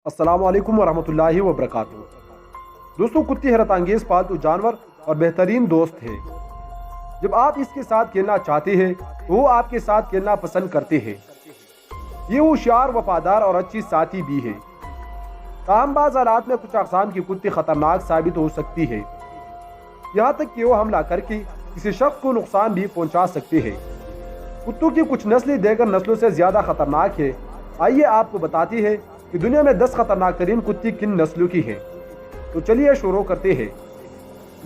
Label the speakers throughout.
Speaker 1: अस्सलाम वालेकुम वरहमतुल्लाहि वबरकातुहू। दोस्तों, कुत्ते हैरत अंगेज पालतू जानवर और बेहतरीन दोस्त है। जब आप इसके साथ खेलना चाहते हैं तो वो आपके साथ खेलना पसंद करते हैं। ये होशियार, वफादार और अच्छी साथी भी है। ताहम बाज़ हालात में कुछ अक़साम की कुत्ते ख़तरनाक साबित हो सकती है, यहाँ तक कि वो हमला करके किसी शख्स को नुकसान भी पहुँचा सकते हैं। कुत्तों की कुछ नस्लें देगर नस्लों से ज़्यादा ख़तरनाक है। आइए आपको बताती है कि दुनिया में 10 खतरनाक तरीन कुत्ते किन नस्लों की है। तो चलिए शुरू करते हैं।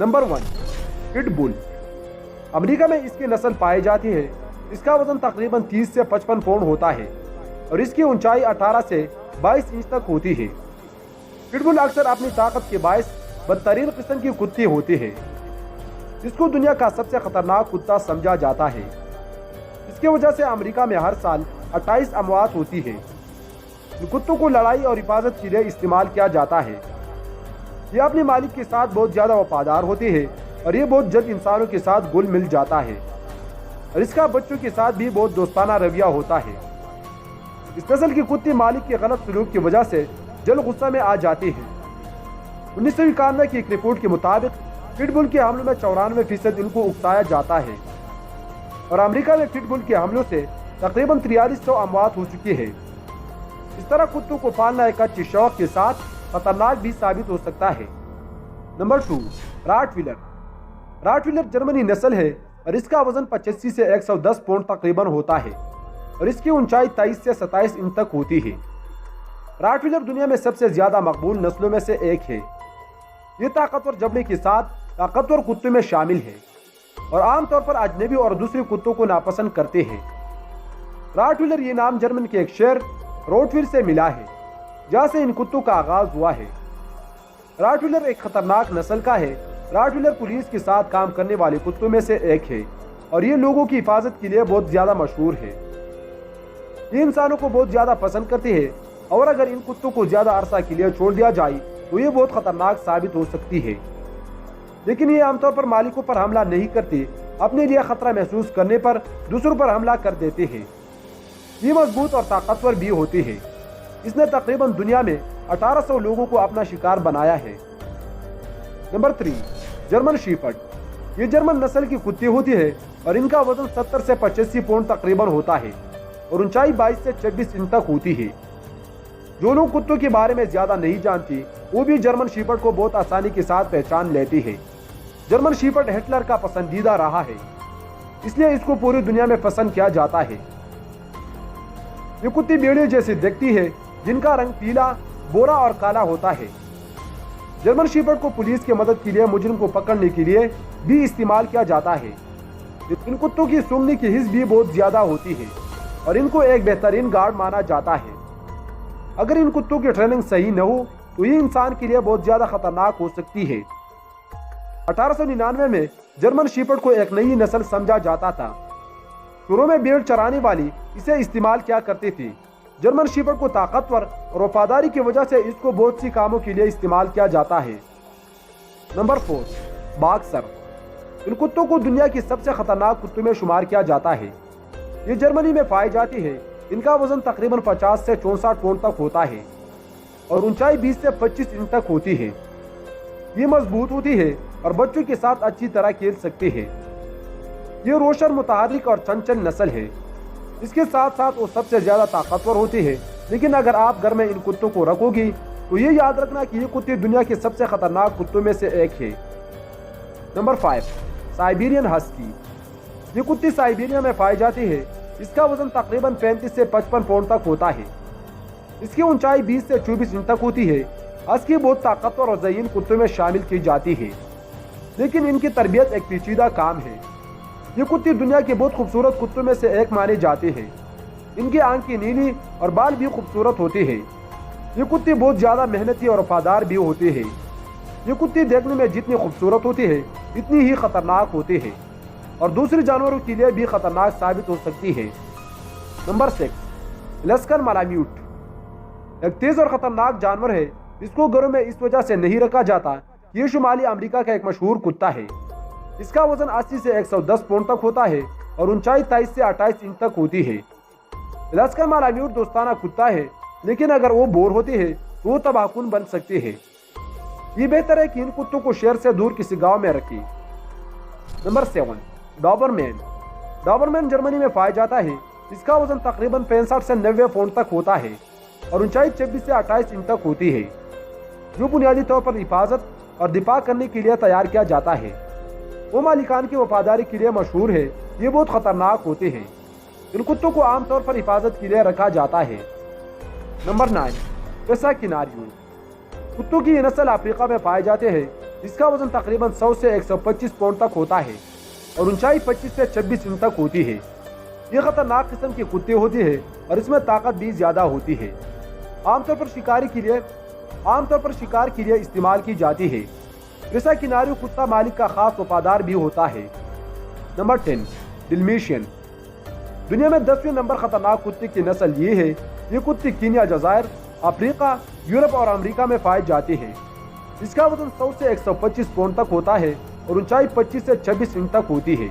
Speaker 1: Number 1, pit bull. अमेरिका में इसकी नस्ल पाई जाती है। इसका वजन तकरीबन 30 से 55 पाउंड होता है और इसकी ऊंचाई 18 से 22 इंच तक होती है। पिटबुल अक्सर अपनी ताकत के बायस बदतरीन किस्म की कुत्ते होते हैं, जिसको दुनिया का सबसे खतरनाक कुत्ता समझा जाता है। इसकी वजह से अमेरिका में हर साल 28 अमवात होती है। कुत्तों को लड़ाई और हिफाजत के लिए इस्तेमाल किया जाता है। ये अपने मालिक के साथ बहुत ज़्यादा वफादार होते हैं और ये बहुत जल्द इंसानों के साथ घुल मिल जाता है और इसका बच्चों के साथ भी बहुत दोस्ताना रवैया होता है। इस नस्ल के कुत्ते मालिक के गलत सलूक की वजह से जल्द गुस्सा में आ जाते हैं। 1991 की एक रिपोर्ट के मुताबिक पिटबुल के हमलों में 94% इनको उकसाया जाता है और अमेरिका में पिटबुल के हमलों से तकरीबन 4300 अमवात हो चुके हैं। इस तरह कुत्तों को पालना एक अच्छी शौक के साथ खतरनाक भी साबित हो सकता है। Number 2, Rottweiler. रॉटवीलर जर्मनी नस्ल है और इसका वजन 85 से 110 पाउंड तकरीबन होता है और इसकी ऊंचाई 23 से 27 इंच तक होती है। रॉटवीलर दुनिया में सबसे ज्यादा मकबूल नस्लों में से एक है। ये ताकतवर जबड़े के साथ ताकतवर कुत्तों में शामिल है और आमतौर पर अजनबी और दूसरे कुत्तों को नापसंद करते हैं। रॉटवीलर ये नाम जर्मन के एक शहर रोटवील से मिला है, जहाँ से इन कुत्तों का आगाज हुआ है। रॉटवीलर एक खतरनाक नस्ल का है। रॉटवीलर पुलिस के साथ काम करने वाले कुत्तों में से एक है और ये लोगों की हिफाजत के लिए बहुत ज्यादा मशहूर है। ये इंसानों को बहुत ज्यादा पसंद करते हैं और अगर इन कुत्तों को ज्यादा अरसा के लिए छोड़ दिया जाए तो ये बहुत खतरनाक साबित हो सकती है। लेकिन ये आमतौर पर मालिकों पर हमला नहीं करते, अपने लिए खतरा महसूस करने पर दूसरों पर हमला कर देते हैं। ये मजबूत और ताकतवर भी होती है। इसने तकरीबन दुनिया में 1800 लोगों को अपना शिकार बनाया है। Number 3, German shepherd. ये जर्मन नस्ल की कुत्ते होती है और इनका वजन 70 से 85 पाउंड तकरीबन होता है और ऊंचाई 22 से 26 इंच तक होती है। जो लोग कुत्तों के बारे में ज्यादा नहीं जानते वो भी जर्मन शेफर्ड को बहुत आसानी के साथ पहचान लेती है। जर्मन शेफर्ड हिटलर का पसंदीदा रहा है, इसलिए इसको पूरी दुनिया में पसंद किया जाता है। ये कुत्ती भेड़ियों जैसी दिखती है, जिनका रंग पीला, बोरा और काला होता है। जर्मन शेफर्ड को पुलिस की मदद के लिए मुजरिम को पकड़ने के लिए भी इस्तेमाल किया जाता है। इन कुत्तों की सूंघने की हिस्स भी बहुत ज्यादा होती है और इनको एक बेहतरीन गार्ड माना जाता है। अगर इन कुत्तों की ट्रेनिंग सही न हो तो ये इंसान के लिए बहुत ज्यादा खतरनाक हो सकती है। 1899 में जर्मन शेफर्ड को एक नई नस्ल समझा जाता था। शुरू में भेड़ चराने वाली इसे इस्तेमाल किया करते थे। जर्मन शेफर्ड को ताकतवर और वफादारी की वजह से इसको बहुत सी कामों के लिए इस्तेमाल किया जाता है। Number 4, boxer. इन कुत्तों को दुनिया की सबसे खतरनाक कुत्तों में शुमार किया जाता है। ये जर्मनी में पाई जाती है। इनका वजन तकरीबन 50 से 64 पाउंड तक होता है और ऊंचाई 20 से 25 इंच तक होती है। ये मजबूत होती है और बच्चों के साथ अच्छी तरह खेल सकते हैं। ये रोशन, मुतहर्रिक और चंचल नस्ल है। इसके साथ साथ वो सबसे ज्यादा ताकतवर होती है। लेकिन अगर आप घर में इन कुत्तों को रखोगी तो ये याद रखना कि ये कुत्ते दुनिया के सबसे खतरनाक कुत्तों में से एक है। Number 5, Siberian husky. ये कुत्ती साइबेरिया में पाई जाती है। इसका वजन तकरीबन 35 से 55 पाउंड तक होता है। इसकी ऊंचाई 20 से 24 इंच तक होती है। हस्की बहुत ताकतवर और ज़हीन कुत्तों में शामिल की जाती है, लेकिन इनकी तरबियत एक पेचीदा काम है। ये कुत्ते दुनिया के बहुत खूबसूरत कुत्तों में से एक माने जाते हैं। इनकी आंखें नीली और बाल भी खूबसूरत होते हैं। ये कुत्ते बहुत ज़्यादा मेहनती और वफादार भी होते हैं। ये कुत्ते देखने में जितनी खूबसूरत होते हैं इतनी ही खतरनाक होते हैं और दूसरे जानवरों के लिए भी खतरनाक साबित हो सकती है। Number 6, Alaskan malamute. एक तेज और खतरनाक जानवर है। इसको घरों में इस वजह से नहीं रखा जाता कि ये शुमाली अमेरिका का एक मशहूर कुत्ता है। इसका वजन 80 से 110 पाउंड तक होता है और ऊंचाई 23 से 28 इंच तक होती है। लस्कन मालाम्यूट दोस्ताना कुत्ता है, लेकिन अगर वो बोर होते हैं तो वो तबाहकुन बन सकते हैं। ये बेहतर है कि इन कुत्तों को शहर से दूर किसी गांव में रखें। Number 7, Dobermann. डॉबरमैन जर्मनी में पाया जाता है। इसका वजन तकरीबन 65 से 90 पाउंड तक होता है और ऊंचाई 26 से 28 इंच तक होती है, जो बुनियादी तौर पर हिफाजत और दिफा करने के लिए तैयार किया जाता है। वो मालिकान की वफादारी के लिए मशहूर है। ये बहुत खतरनाक होते हैं। इन कुत्तों को आमतौर पर हिफाजत के लिए रखा जाता है। नंबर 9, पेसा किनारियो। कुत्तों की ये नस्ल अफ्रीका में पाए जाते हैं। इसका वजन तकरीबन 100 से 125 पाउंड तक होता है और ऊंचाई 25 से 26 इंच तक होती है। ये खतरनाक किस्म के कुत्ते होते हैं और इसमें ताकत भी ज्यादा होती है। आमतौर पर शिकार के लिए इस्तेमाल की जाती है। पेसा किनारियो कुत्ता मालिक का खास वफादार भी होता है। Number 10, Dalmatian. दुनिया में 10वें नंबर खतरनाक कुत्ते की नस्ल ये है। ये कुत्ते कीनिया, जज़ायर, अफ्रीका, यूरोप और अमेरिका में पाए जाते हैं। इसका वजन 100 से 125 पाउंड तक होता है और ऊंचाई 25 से 26 इंच तक होती है।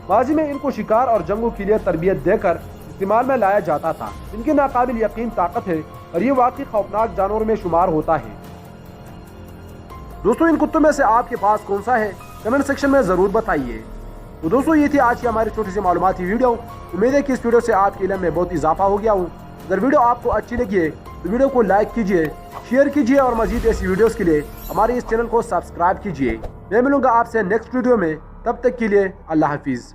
Speaker 1: माजी में इनको शिकार और जंगों के लिए तरबियत देकर इस्तेमाल में लाया जाता था। इनकी नाकाबिल यकीन ताकत है और ये वाकई खौफनाक जानवर में शुमार होता है। दोस्तों, इन कुत्तों में से आपके पास कौन सा है, कमेंट सेक्शन में ज़रूर बताइए। तो दोस्तों, ये थी आज की हमारी छोटी सी मालूमाती वीडियो। उम्मीद है कि इस वीडियो से आपके इल्म में बहुत इजाफा हो गया हो। अगर वीडियो आपको अच्छी लगी है तो वीडियो को लाइक कीजिए, शेयर कीजिए और मजीद ऐसी वीडियोस के लिए हमारे इस चैनल को सब्सक्राइब कीजिए। मैं मिलूंगा आपसे नेक्स्ट वीडियो में। तब तक के लिए अल्लाह हाफिज़।